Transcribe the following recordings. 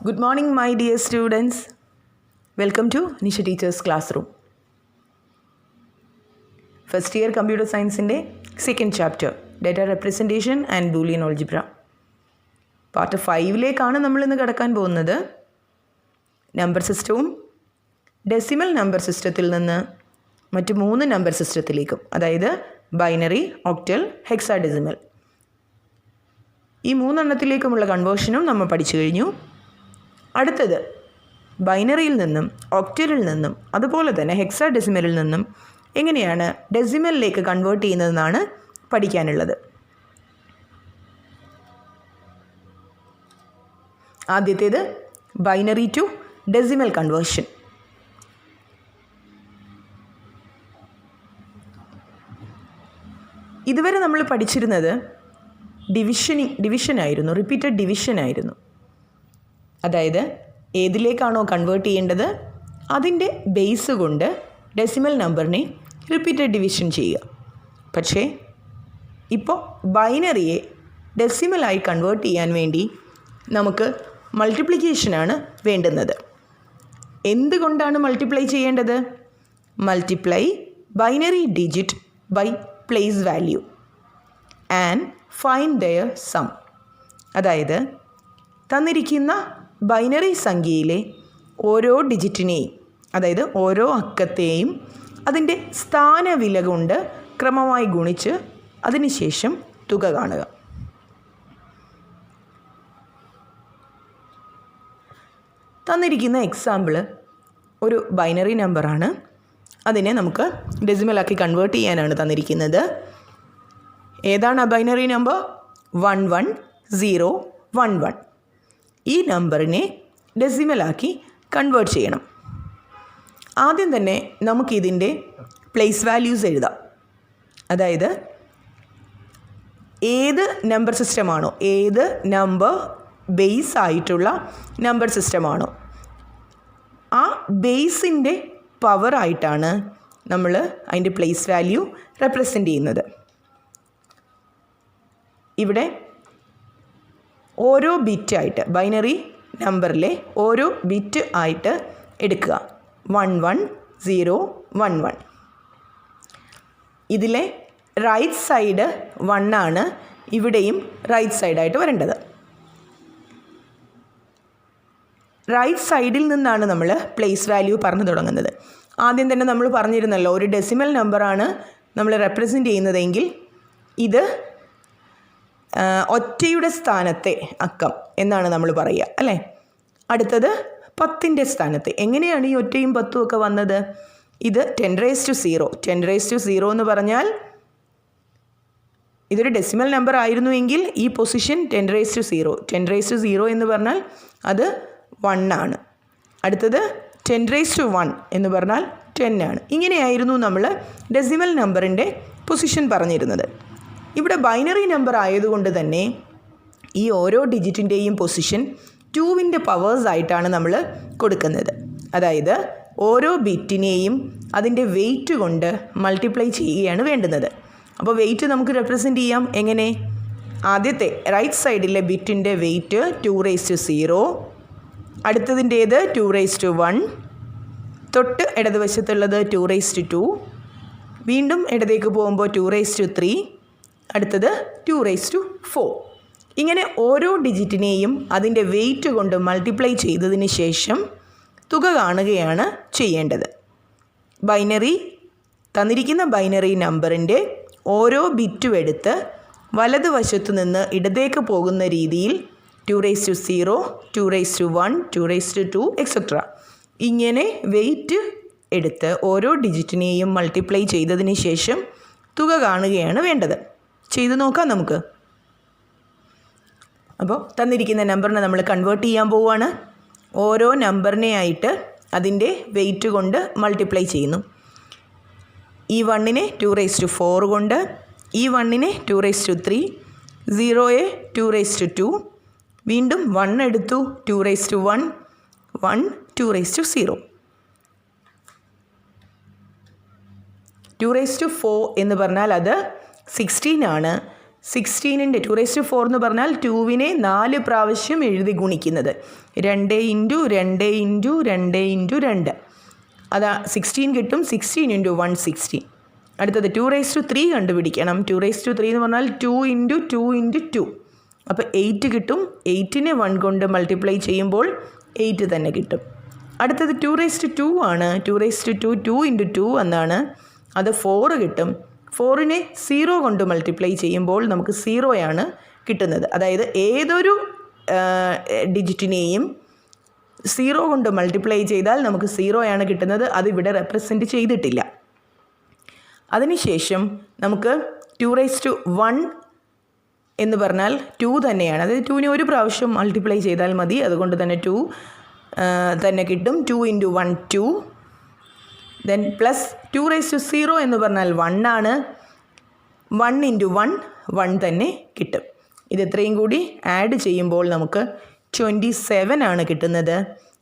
Good morning, my dear students. Welcome to Nisha Teacher's Classroom. First year Computer Science in the second chapter, Data Representation and Boolean Algebra. Part 5-ലേക്കാണ് നമ്മൾ ഇന്ന് കടക്കാൻ പോകുന്നത്. Number സിസ്റ്റവും decimal number സിസ്റ്റത്തിൽ നിന്ന് മറ്റ് 3 number സിസ്റ്റത്തിലേക്കും, അതായത് binary, octal, hexadecimal, ഈ 3 എണ്ണത്തിലേക്കുമുള്ള കൺവേർഷനും നമ്മൾ പഠിച്ചു കഴിഞ്ഞു. അടുത്തത് ബൈനറിയിൽ നിന്നും ഒക്ടലിൽ നിന്നും അതുപോലെ തന്നെ ഹെക്സാഡെസിമലിൽ നിന്നും എങ്ങനെയാണ് ഡെസിമലിലേക്ക് കൺവേർട്ട് ചെയ്യുന്നതെന്നാണ് പഠിക്കാനുള്ളത്. ആദ്യത്തേത് ബൈനറി ടു ഡെസിമൽ കൺവേർഷൻ. ഇതുവരെ നമ്മൾ പഠിച്ചിരുന്നത് ഡിവിഷനായിരുന്നു, റിപ്പീറ്റഡ് ഡിവിഷനായിരുന്നു. അതായത് ഏതിലേക്കാണോ കൺവേർട്ട് ചെയ്യേണ്ടത് അതിൻ്റെ ബേസ് കൊണ്ട് ഡെസിമൽ നമ്പറിനെ റിപ്പീറ്റഡ് ഡിവിഷൻ ചെയ്യുക. പക്ഷേ ഇപ്പോൾ ബൈനറിയെ ഡെസിമലായി കൺവേർട്ട് ചെയ്യാൻ വേണ്ടി നമുക്ക് മൾട്ടിപ്ലിക്കേഷനാണ് വേണ്ടുന്നത്. എന്തുകൊണ്ടാണ് മൾട്ടിപ്ലൈ ചെയ്യേണ്ടത്? Multiply binary digit by place value and find their sum. അതായത് തന്നിരിക്കുന്ന ബൈനറി സംഖ്യയിലെ ഓരോ ഡിജിറ്റിനെയും, അതായത് ഓരോ അക്കത്തെയും അതിൻ്റെ സ്ഥാനവില കൊണ്ട് ക്രമമായി ഗുണിച്ച് അതിനുശേഷം തുക കാണുക. തന്നിരിക്കുന്ന എക്സാമ്പിൾ ഒരു ബൈനറി നമ്പറാണ്. അതിനെ നമുക്ക് ഡെസിമലാക്കി കൺവേർട്ട് ചെയ്യാനാണ് തന്നിരിക്കുന്നത്. ഏതാണ് ആ ബൈനറി നമ്പർ? 11011. ഈ നമ്പറിനെ ഡെസിമലാക്കി കൺവേർട്ട് ചെയ്യണം. ആദ്യം തന്നെ നമുക്കിതിൻ്റെ പ്ലേസ് വാല്യൂസ് എഴുതാം. അതായത് ഏത് നമ്പർ സിസ്റ്റമാണോ, ഏത് നമ്പർ ബേസ് ആയിട്ടുള്ള നമ്പർ സിസ്റ്റമാണോ ആ ബേസിൻ്റെ പവറായിട്ടാണ് നമ്മൾ അതിൻ്റെ പ്ലേസ് വാല്യൂ റെപ്രസെൻ്റ് ചെയ്യുന്നത്. ഇവിടെ ഓരോ ബിറ്റായിട്ട്, ബൈനറി നമ്പറിലെ ഓരോ ബിറ്റ് ആയിട്ട് എടുക്കുക. 11011. ഇതിലെ റൈറ്റ് സൈഡ് 1 ആണ്, ഇവിടെയും റൈറ്റ് സൈഡായിട്ട് വരേണ്ടത്. റൈറ്റ് സൈഡിൽ നിന്നാണ് നമ്മൾ പ്ലേസ് വാല്യൂ പറഞ്ഞു തുടങ്ങുന്നത്. ആദ്യം തന്നെ നമ്മൾ പറഞ്ഞിരുന്നല്ലോ, ഒരു ഡെസിമൽ നമ്പറാണ് നമ്മൾ റെപ്രസെൻ്റ് ചെയ്യുന്നതെങ്കിൽ ഇത് ഒറ്റയുടെ സ്ഥാനത്തെ അക്കം എന്നാണ് നമ്മൾ പറയുക, അല്ലേ? അടുത്തത് 10ൻ്റെ സ്ഥാനത്ത്. എങ്ങനെയാണ് ഈ ഒറ്റയും 10ഉം ഒക്കെ വന്നത്? ഇത് 10⁻⁴. 10⁻⁴ എന്ന് പറഞ്ഞാൽ ഇതൊരു ഡെസിമൽ നമ്പർ ആയിരുന്നുവെങ്കിൽ ഈ പൊസിഷൻ 10⁻⁴. 10⁻⁴ എന്ന് പറഞ്ഞാൽ അത് 1 ആണ്. അടുത്തത് 10⁻1 എന്ന് പറഞ്ഞാൽ 10 ആണ്. ഇങ്ങനെയായിരുന്നു നമ്മൾ ഡെസിമൽ നമ്പറിൻ്റെ പൊസിഷൻ പറഞ്ഞിരുന്നത്. ഇവിടെ ബൈനറി നമ്പർ ആയതുകൊണ്ട് തന്നെ ഈ ഓരോ ഡിജിറ്റിൻ്റെയും പൊസിഷൻ 2ൻ്റെ പവേഴ്സ് ആയിട്ടാണ് നമ്മൾ കൊടുക്കുന്നത്. അതായത് ഓരോ ബിറ്റിനെയും അതിൻ്റെ വെയിറ്റ് കൊണ്ട് മൾട്ടിപ്ലൈ ചെയ്യുകയാണ് വേണ്ടുന്നത്. അപ്പോൾ വെയിറ്റ് നമുക്ക് റെപ്രസെൻ്റ് ചെയ്യാം. എങ്ങനെ? ആദ്യത്തെ റൈറ്റ് സൈഡിലെ ബിറ്റിൻ്റെ വെയിറ്റ് 2⁻⁴, അടുത്തതിൻ്റേത് 2⁻1, തൊട്ട് ഇടതുവശത്തുള്ളത് 2⁻2, വീണ്ടും ഇടത്തേക്ക് പോകുമ്പോൾ 2⁻3, അടുത്തത് 2⁻4. ഇങ്ങനെ ഓരോ ഡിജിറ്റിനെയും അതിൻ്റെ വെയിറ്റ് കൊണ്ട് മൾട്ടിപ്ലൈ ചെയ്തതിന് ശേഷം തുക കാണുകയാണ് ചെയ്യേണ്ടത്. ബൈനറി, തന്നിരിക്കുന്ന ബൈനറി നമ്പറിൻ്റെ ഓരോ ബിറ്റും എടുത്ത് വലതുവശത്തു നിന്ന് ഇടത്തേക്ക് പോകുന്ന രീതിയിൽ 2⁻0, 2⁻1, 2⁻2 എക്സെട്ര ഇങ്ങനെ വെയിറ്റ് എടുത്ത് ഓരോ ഡിജിറ്റിനെയും മൾട്ടിപ്ലൈ ചെയ്തതിന് ശേഷം തുക കാണുകയാണ് വേണ്ടത്. ചെയ്തു നോക്കാം നമുക്ക്. അപ്പോൾ തന്നിരിക്കുന്ന നമ്പറിനെ നമ്മൾ കൺവേർട്ട് ചെയ്യാൻ പോവുകയാണ്. ഓരോ നമ്പറിനെ ആയിട്ട് അതിൻ്റെ വെയിറ്റ് കൊണ്ട് മൾട്ടിപ്ലൈ ചെയ്യുന്നു. ഈ 1നെ 2⁻4 കൊണ്ട്, ഈ 1നെ 2⁻3, 0യെ 2⁻2, വീണ്ടും 1 എടുത്തു 2⁻1, 1 2⁻0. 2⁻4 എന്ന് പറഞ്ഞാൽ അത് 16 ആണ്. 16ൻ്റെ 2⁴ എന്ന് പറഞ്ഞാൽ 2വിനെ 4 പ്രാവശ്യം എഴുതി ഗുണിക്കുന്നത്. 2 ഇൻറ്റു 2 ഇൻറ്റു 2 ഇൻറ്റു 2 അതാ 16 കിട്ടും. 16 ഇൻറ്റു 160. അടുത്തത് 2⁵ കണ്ടുപിടിക്കണം. 2⁵ എന്ന് പറഞ്ഞാൽ 2 ഇൻറ്റു 2 ഇൻറ്റു 2. അപ്പോൾ 8 കിട്ടും. 8നെ 1 കൊണ്ട് മൾട്ടിപ്ലൈ ചെയ്യുമ്പോൾ 8 തന്നെ കിട്ടും. അടുത്തത് 2⁵2 ആണ്. 2⁵2 2 ഇൻറ്റു 2 എന്നാണ്. അത് 4 കിട്ടും. 4നെ 0 കൊണ്ട് മൾട്ടിപ്ലൈ ചെയ്യുമ്പോൾ നമുക്ക് 0 കിട്ടുന്നത്. അതായത് ഏതൊരു ഡിജിറ്റിനെയും 0 കൊണ്ട് മൾട്ടിപ്ലൈ ചെയ്താൽ നമുക്ക് 0 കിട്ടുന്നത്. അത് ഇവിടെ റെപ്രസെൻറ്റ് ചെയ്തിട്ടില്ല. അതിനുശേഷം നമുക്ക് 2⁵1 എന്ന് പറഞ്ഞാൽ 2 തന്നെയാണ്. അതായത് 2നെ ഒരു പ്രാവശ്യം മൾട്ടിപ്ലൈ ചെയ്താൽ മതി. അതുകൊണ്ട് തന്നെ 2 തന്നെ കിട്ടും. 2 ഇൻറ്റു 1 2. ദെൻ പ്ലസ് 2⁵0 എന്ന് പറഞ്ഞാൽ 1 ആണ്. 1 ഇൻറ്റു 1 1 തന്നെ കിട്ടും. ഇത് ഇത്രയും കൂടി ആഡ് ചെയ്യുമ്പോൾ നമുക്ക് 27 കിട്ടുന്നത്.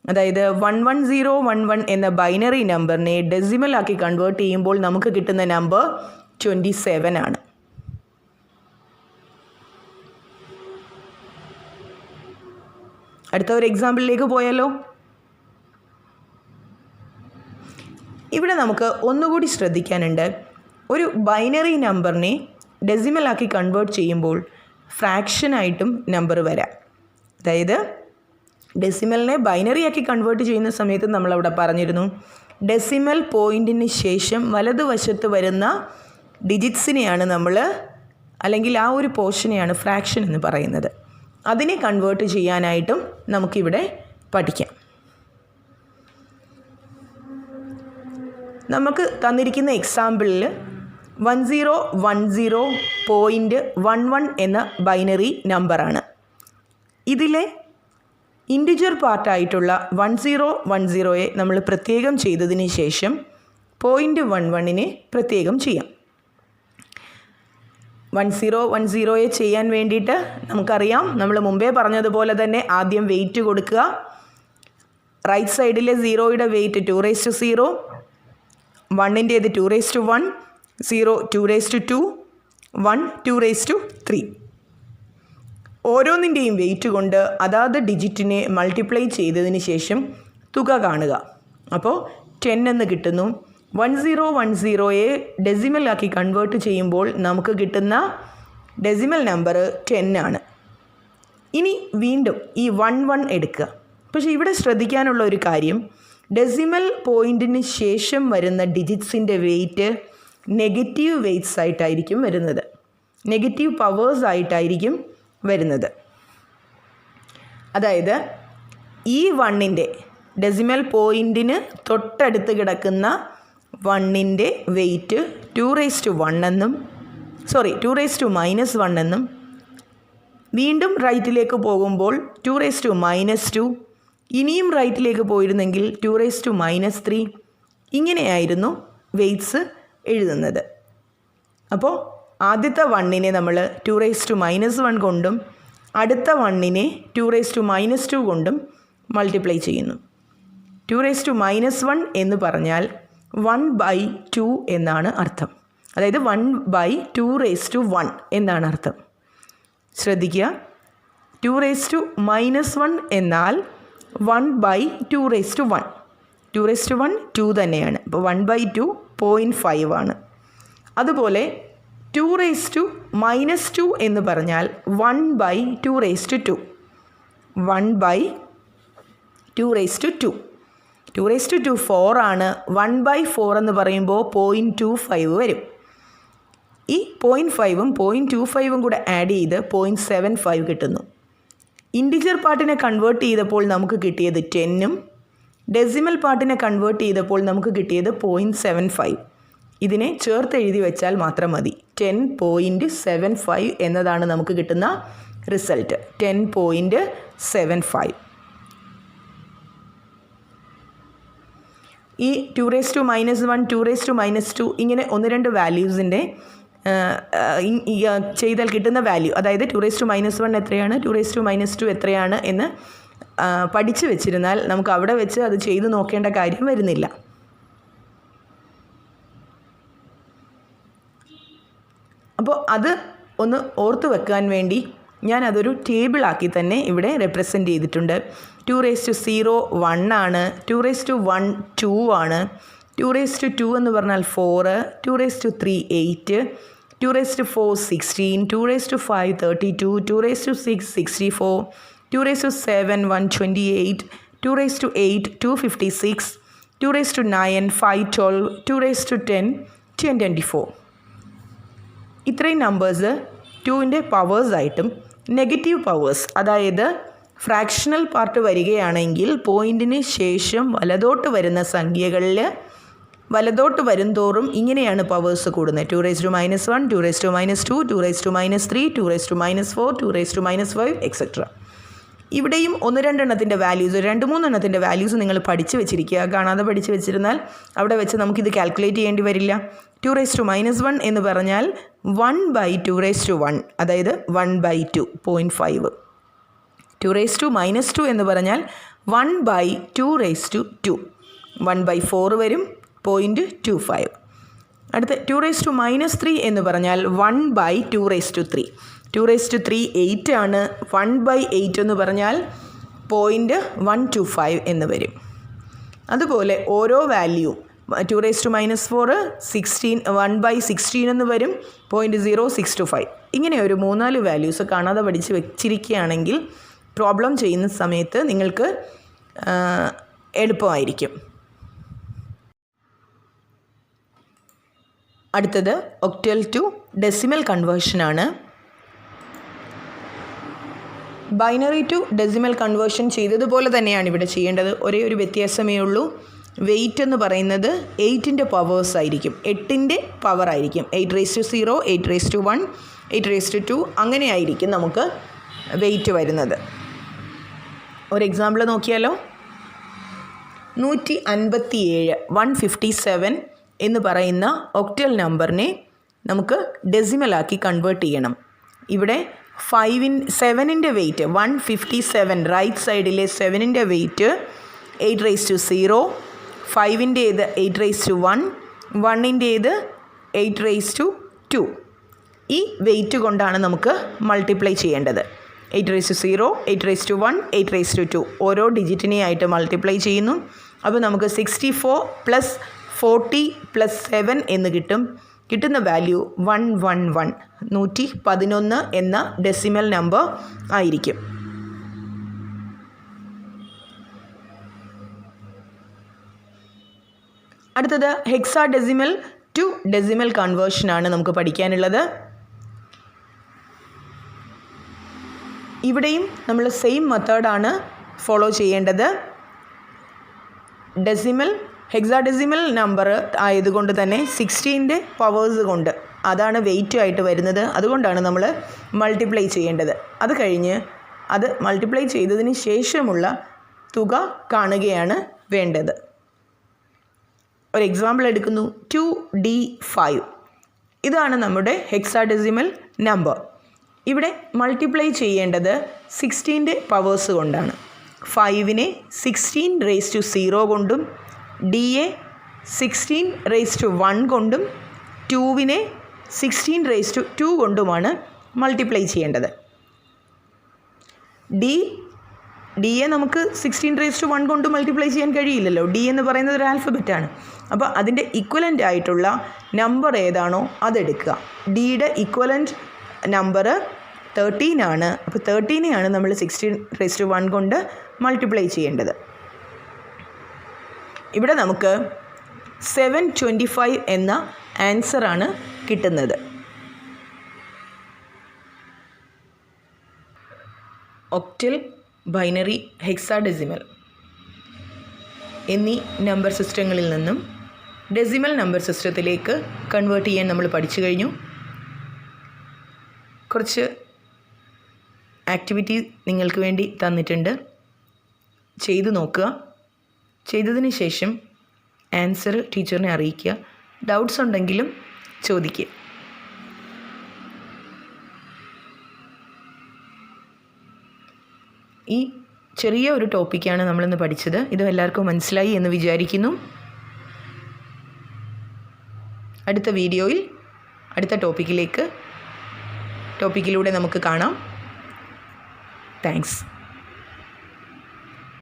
അതായത് 11011 എന്ന ബൈനറി നമ്പറിനെ ഡെസിമൽ ആക്കി കൺവേർട്ട് ചെയ്യുമ്പോൾ നമുക്ക് കിട്ടുന്ന നമ്പർ 27 ആണ്. അടുത്ത ഒരു എക്സാമ്പിളിലേക്ക് പോയാലോ? ഇവിടെ നമുക്ക് ഒന്നുകൂടി ശ്രദ്ധിക്കാനുണ്ട്. ഒരു ബൈനറി നമ്പറിനെ ഡെസിമലാക്കി കൺവേർട്ട് ചെയ്യുമ്പോൾ ഫ്രാക്ഷനായിട്ടും നമ്പർ വരാം. അതായത് ഡെസിമലിനെ ബൈനറി ആക്കി കൺവേർട്ട് ചെയ്യുന്ന സമയത്ത് നമ്മളവിടെ പറഞ്ഞിരുന്നു, ഡെസിമൽ പോയിൻറ്റിന് ശേഷം വലതുവശത്ത് വരുന്ന ഡിജിറ്റ്സിനെയാണ് നമ്മൾ, അല്ലെങ്കിൽ ആ ഒരു പോർഷനെയാണ് ഫ്രാക്ഷൻ എന്ന് പറയുന്നത്. അതിനെ കൺവേർട്ട് ചെയ്യാനായിട്ടും നമുക്കിവിടെ പഠിക്കാം. നമുക്ക് തന്നിരിക്കുന്ന എക്സാമ്പിളിൽ 1010.11 എന്ന ബൈനറി നമ്പറാണ്. ഇതിലെ ഇൻറ്റിജർ പാർട്ടായിട്ടുള്ള 1010യെ നമ്മൾ പ്രത്യേകം ചെയ്തതിന് ശേഷം 0.11നെ പ്രത്യേകം ചെയ്യാം. 1010യെ ചെയ്യാൻ വേണ്ടിയിട്ട് നമുക്കറിയാം, നമ്മൾ മുമ്പേ പറഞ്ഞതുപോലെ തന്നെ ആദ്യം വെയിറ്റ് കൊടുക്കുക. റൈറ്റ് സൈഡിലെ 0യുടെ വെയിറ്റ് 2⁵0, 1ൻ്റേത് 2⁵1, 0 2⁵2, 1 2⁵3. ഓരോന്നിൻ്റെയും വെയിറ്റ് കൊണ്ട് അതാത് ഡിജിറ്റിനെ മൾട്ടിപ്ലൈ ചെയ്തതിന് ശേഷം തുക കാണുക. അപ്പോൾ 10 എന്ന് കിട്ടുന്നു. 1010യെ ഡെസിമലാക്കി കൺവേർട്ട് ചെയ്യുമ്പോൾ നമുക്ക് കിട്ടുന്ന ഡെസിമൽ നമ്പർ 10 ആണ്. ഇനി വീണ്ടും ഈ 11 എടുക്കുക. പക്ഷേ ഇവിടെ ശ്രദ്ധിക്കാനുള്ള ഒരു കാര്യം, ഡെസിമൽ പോയിൻറ്റിന് ശേഷം വരുന്ന ഡിജിറ്റ്സിൻ്റെ വെയിറ്റ് നെഗറ്റീവ് വെയ്റ്റ്സ് ആയിട്ടായിരിക്കും വരുന്നത്, നെഗറ്റീവ് പവേഴ്സ് ആയിട്ടായിരിക്കും വരുന്നത്. അതായത് ഈ 1ൻ്റെ ഡെസിമൽ പോയിൻറ്റിന് തൊട്ടടുത്ത് കിടക്കുന്ന 1ൻ്റെ വെയിറ്റ് 2⁻1 എന്നും 2⁻1 എന്നും, വീണ്ടും റൈറ്റിലേക്ക് പോകുമ്പോൾ 2⁻2, ഇനിയും റൈറ്റിലേക്ക് പോയിരുന്നെങ്കിൽ 2⁻3, ഇങ്ങനെയായിരുന്നു വെയ്റ്റ്സ് എഴുതുന്നത്. അപ്പോൾ ആദ്യത്തെ 1നെ നമ്മൾ 2⁻1 കൊണ്ടും അടുത്ത 1നെ 2⁻2 കൊണ്ടും മൾട്ടിപ്ലൈ ചെയ്യുന്നു. 2⁻1 എന്ന് പറഞ്ഞാൽ 1/2 എന്നാണ് അർത്ഥം. അതായത് 1/2⁻1 എന്നാണ് അർത്ഥം. ശ്രദ്ധിക്കുക, 2⁻1 എന്നാൽ 1/2⁻1. 2⁻1 2 തന്നെയാണ്. അപ്പോൾ 1/2 0.5 ആണ്. അതുപോലെ 2⁻2 എന്ന് പറഞ്ഞാൽ 1/2⁻2. 1/2⁻2. 2⁻2 4 ആണ്. 1/4 എന്ന് പറയുമ്പോൾ 0.25 വരും. ഈ 0.5ഉം 0.25ഉം കൂടെ ആഡ് ചെയ്ത് 0.75 കിട്ടുന്നു. ഇൻറ്റിജർ പാർട്ടിനെ കൺവേർട്ട് ചെയ്തപ്പോൾ നമുക്ക് കിട്ടിയത് 10ഉം ഡെസിമൽ പാർട്ടിനെ കൺവേർട്ട് ചെയ്തപ്പോൾ നമുക്ക് കിട്ടിയത് 0.75. ഇതിനെ ചേർത്ത് എഴുതി വെച്ചാൽ മാത്രം മതി. 10.75 എന്നതാണ് നമുക്ക് കിട്ടുന്ന റിസൾട്ട്. 10.75. ഈ 2⁻1 2⁻2 ഇങ്ങനെ 1-2 വാല്യൂസിൻ്റെ ചെയ്താൽ കിട്ടുന്ന വാല്യൂ, അതായത് 2⁻1 എത്രയാണ് 2⁻2 എത്രയാണ് എന്ന് പഠിച്ചു വെച്ചിരുന്നാൽ നമുക്ക് അവിടെ വെച്ച് അത് ചെയ്ത് നോക്കേണ്ട കാര്യം വരുന്നില്ല. അപ്പോൾ അത് ഒന്ന് ഓർത്ത് വെക്കാൻ വേണ്ടി ഞാൻ അതൊരു ടേബിളാക്കി തന്നെ ഇവിടെ റെപ്രസെൻറ്റ് ചെയ്തിട്ടുണ്ട്. 2⁻0 1 ആണ്, 2⁻1 2 ആണ്, 2⁻2 എന്ന് പറഞ്ഞാൽ 4, 2⁻3 8, 2⁻4 16, 2⁻5 32, 2⁻6 64, 2⁻7 128, 2⁻8 256, 2⁻9 512, 2⁻10 1024. ഇത്രയും നമ്പേഴ്സ് 2ൻ്റെ പവേഴ്സായിട്ടും നെഗറ്റീവ് പവേഴ്സ്, അതായത് ഫ്രാക്ഷണൽ പാർട്ട് വരികയാണെങ്കിൽ പോയിൻറ്റിന് ശേഷം വലതോട്ട് വരുന്ന സംഖ്യകളിൽ വലതോട്ട് വരുംതോറും ഇങ്ങനെയാണ് പവേഴ്സ് കൂടുന്നത്. 2⁻−1, 2⁻−2, 2⁻−3, 2⁻−4, 2⁻−5 എക്സെട്ര. ഇവിടെയും 1-2 എണ്ണത്തിൻ്റെ വാല്യൂസ്, 2-3 എണ്ണത്തിൻ്റെ വാല്യൂസ് നിങ്ങൾ പഠിച്ച് വെച്ചിരിക്കുക. കാണാതെ പഠിച്ച് വെച്ചിരുന്നാൽ അവിടെ വെച്ച് നമുക്കിത് കാൽക്കുലേറ്റ് ചെയ്യേണ്ടി വരില്ല. 2⁻−1 എന്ന് പറഞ്ഞാൽ 1/2⁻1, അതായത് 1/2 0.5. 2⁻−2 എന്ന് പറഞ്ഞാൽ 1/2/2 1/4 വരും 0.25. അടുത്ത 2⁻−3 എന്ന് പറഞ്ഞാൽ 1/2⁻3. 2⁻3 8 ആണ്, 1/8 എന്ന് പറഞ്ഞാൽ 0.125 എന്ന് വരും. അതുപോലെ ഓരോ വാല്യൂ 2⁻−4 16 1/16 എന്ന് വരും 0.0625. ഇങ്ങനെ ഒരു 3-4 വാല്യൂസ് കാണാതെ പഠിച്ച് വെച്ചിരിക്കുകയാണെങ്കിൽ പ്രോബ്ലം ചെയ്യുന്ന സമയത്ത് നിങ്ങൾക്ക് എളുപ്പമായിരിക്കും. അടുത്തത് ഒക്ടൽ ടു ഡെസിമൽ കൺവേർഷനാണ്. ബൈനറി ടു ഡെസിമൽ കൺവേർഷൻ ചെയ്തതുപോലെ തന്നെയാണ് ഇവിടെ ചെയ്യേണ്ടത്. ഒരേ ഒരു വ്യത്യാസമേ ഉള്ളൂ. വെയിറ്റ് എന്ന് പറയുന്നത് 8ൻ്റെ പവേഴ്സ് ആയിരിക്കും, 8ൻ്റെ പവർ ആയിരിക്കും. 8⁻0, 8⁻1, 8⁻2 അങ്ങനെ ആയിരിക്കും നമുക്ക് വെയിറ്റ് വരുന്നത്. ഒരു എക്സാമ്പിൾ നോക്കിയാലോ. 157 157 എന്ന് പറയുന്ന ഒക്ടൽ നമ്പറിനെ നമുക്ക് ഡെസിമലാക്കി കൺവേർട്ട് ചെയ്യണം. ഇവിടെ 7ൻ്റെ വെയിറ്റ് 157, റൈറ്റ് സൈഡിലെ 7ൻ്റെ വെയിറ്റ് 8⁻0, 5ൻ്റേത് 8⁻1, 1ൻ്റേത് 8⁻2. ഈ വെയിറ്റ് കൊണ്ടാണ് നമുക്ക് മൾട്ടിപ്ലൈ ചെയ്യേണ്ടത്. 8⁻0, 8⁻1, 8⁻2 ഓരോ ഡിജിറ്റിനെയായിട്ട് മൾട്ടിപ്ലൈ ചെയ്യുന്നു. അപ്പോൾ നമുക്ക് 64 + 40 + 7 എന്ന് കിട്ടും. കിട്ടുന്ന വാല്യൂ 111 111 എന്ന ഡെസിമൽ നമ്പർ ആയിരിക്കും. അടുത്തത് ഹെക്സാ ഡെസിമൽ ടു ഡെസിമൽ കൺവേർഷനാണ് നമുക്ക് പഠിക്കാനുള്ളത്. ഇവിടെയും നമ്മൾ സെയിം മെത്തേഡാണ് ഫോളോ ചെയ്യേണ്ടത്. ഹെക്സാഡെസിമൽ നമ്പർ ആയതുകൊണ്ട് തന്നെ 16ൻ്റെ പവേഴ്സ് കൊണ്ട് അതാണ് വെയിറ്റ് ആയിട്ട് വരുന്നത്. അതുകൊണ്ടാണ് നമ്മൾ മൾട്ടിപ്ലൈ ചെയ്യേണ്ടത്. അത് കഴിഞ്ഞ് അത് മൾട്ടിപ്ലൈ ചെയ്തതിന് ശേഷമുള്ള തുക കാണുകയാണ് വേണ്ടത്. ഒരു എക്സാമ്പിൾ എടുക്കുന്നു. 2D5 ഇതാണ് നമ്മുടെ ഹെക്സാഡെസിമൽ നമ്പർ. ഇവിടെ മൾട്ടിപ്ലൈ ചെയ്യേണ്ടത് 16ൻ്റെ പവേഴ്സ് കൊണ്ടാണ്. 5നെ 16⁻0 കൊണ്ടും, ഡിയെ 16⁻1 കൊണ്ടും, 2വിനെ 16⁻2 കൊണ്ടുമാണ് മൾട്ടിപ്ലൈ ചെയ്യേണ്ടത്. ഡിയെ നമുക്ക് 16⁻1 കൊണ്ട് മൾട്ടിപ്ലൈ ചെയ്യാൻ കഴിയില്ലല്ലോ. ഡി എന്ന് പറയുന്നത് ഒരു ആൽഫബറ്റാണ്. അപ്പോൾ അതിൻ്റെ ഇക്വലൻ്റ് ആയിട്ടുള്ള നമ്പർ ഏതാണോ അതെടുക്കുക. ഡിയുടെ ഇക്വലൻ്റ് നമ്പർ 13 ആണ്. അപ്പോൾ 13നെയാണ് നമ്മൾ 16⁻1 കൊണ്ട് മൾട്ടിപ്ലൈ ചെയ്യേണ്ടത്. ഇവിടെ നമുക്ക് 725 എന്ന ആൻസറാണ് കിട്ടുന്നത്. ഒക്ടൽ, ബൈനറി, ഹെക്സാഡെസിമൽ എന്നീ നമ്പർ സിസ്റ്റങ്ങളിൽ നിന്നും ഡെസിമൽ നമ്പർ സിസ്റ്റത്തിലേക്ക് കൺവേർട്ട് ചെയ്യാൻ നമ്മൾ പഠിച്ചു കഴിഞ്ഞു. കുറച്ച് ആക്ടിവിറ്റി നിങ്ങൾക്ക് വേണ്ടി തന്നിട്ടുണ്ട്. ചെയ്തു നോക്കുക. ചെയ്തതിന് ശേഷം ആൻസർ ടീച്ചറിനെ അറിയിക്കുക. ഡൗട്ട്സ് ഉണ്ടെങ്കിലും ചോദിക്കുക. ഈ ചെറിയ ഒരു ടോപ്പിക്കാണ് നമ്മളിന്ന് പഠിച്ചത്. ഇത് എല്ലാവർക്കും മനസ്സിലായി എന്ന് വിചാരിക്കുന്നു. അടുത്ത വീഡിയോയിൽ അടുത്ത ടോപ്പിക്കിലേക്ക് ടോപ്പിക്കിലൂടെ നമുക്ക് കാണാം. താങ്ക്സ്.